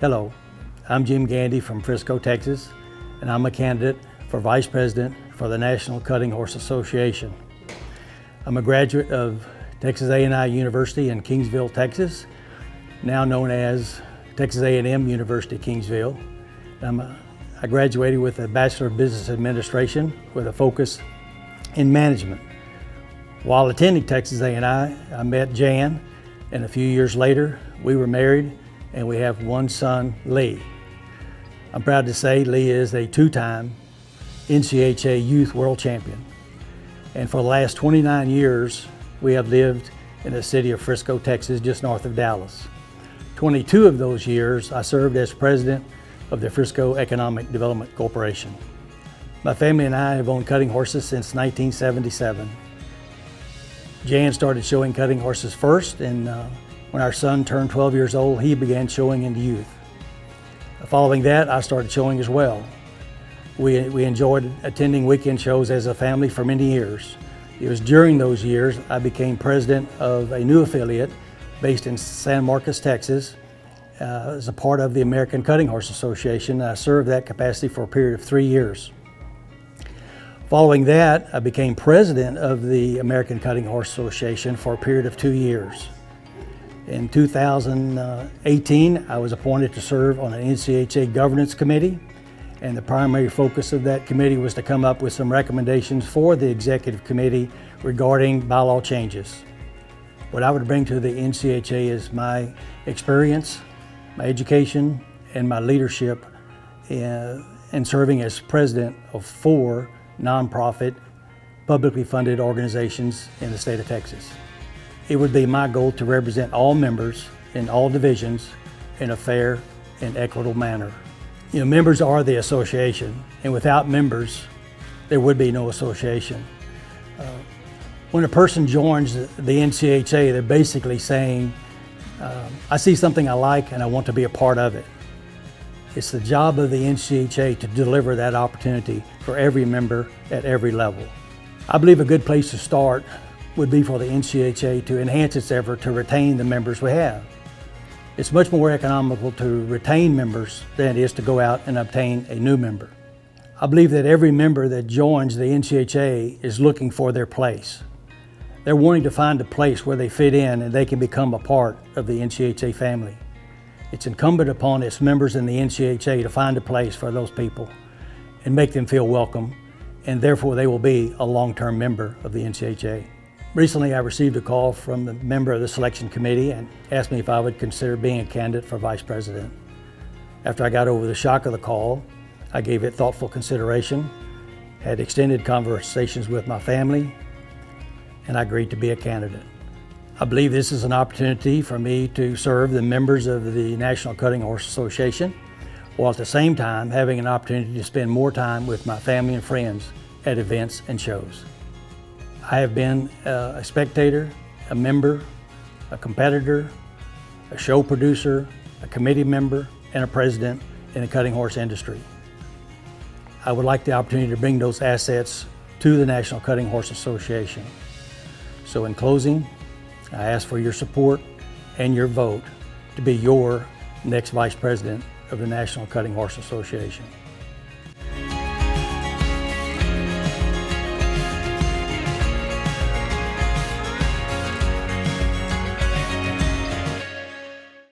Hello, I'm Jim Gandy from Frisco, Texas, and I'm a candidate for Vice President for the National Cutting Horse Association. I'm a graduate of Texas A&I University in Kingsville, Texas, now known as Texas A&M University, Kingsville. I graduated with a Bachelor of Business Administration with a focus in management. While attending Texas A&I, I met Jan, and a few years later, we were married, and we have one son, Lee. I'm proud to say Lee is a two-time NCHA Youth World Champion. And for the last 29 years, we have lived in the city of Frisco, Texas, just north of Dallas. 22 of those years, I served as president of the Frisco Economic Development Corporation. My family and I have owned cutting horses since 1977. Jan started showing cutting horses first, and when our son turned 12 years old, he began showing in the youth. Following that, I started showing as well. We enjoyed attending weekend shows as a family for many years. It was during those years I became president of a new affiliate based in San Marcos, Texas, as a part of the American Cutting Horse Association. I served that capacity for a period of 3 years. Following that, I became president of the American Cutting Horse Association for a period of 2 years. In 2018, I was appointed to serve on an NCHA governance committee, and the primary focus of that committee was to come up with some recommendations for the executive committee regarding bylaw changes. What I would bring to the NCHA is my experience, my education, and my leadership in serving as president of 4 nonprofit, publicly funded organizations in the state of Texas. It would be my goal to represent all members in all divisions in a fair and equitable manner. You know, members are the association, and without members, there would be no association. When a person joins the NCHA, they're basically saying, I see something I like and I want to be a part of it. It's the job of the NCHA to deliver that opportunity for every member at every level. I believe a good place to start would be for the NCHA to enhance its effort to retain the members we have. It's much more economical to retain members than it is to go out and obtain a new member. I believe that every member that joins the NCHA is looking for their place. They're wanting to find a place where they fit in and they can become a part of the NCHA family. It's incumbent upon its members in the NCHA to find a place for those people and make them feel welcome, and therefore they will be a long-term member of the NCHA. Recently, I received a call from a member of the selection committee and asked me if I would consider being a candidate for vice president. After I got over the shock of the call, I gave it thoughtful consideration, had extended conversations with my family, and I agreed to be a candidate. I believe this is an opportunity for me to serve the members of the National Cutting Horse Association, while at the same time having an opportunity to spend more time with my family and friends at events and shows. I have been a spectator, a member, a competitor, a show producer, a committee member, and a president in the cutting horse industry. I would like the opportunity to bring those assets to the National Cutting Horse Association. So in closing, I ask for your support and your vote to be your next Vice President of the National Cutting Horse Association.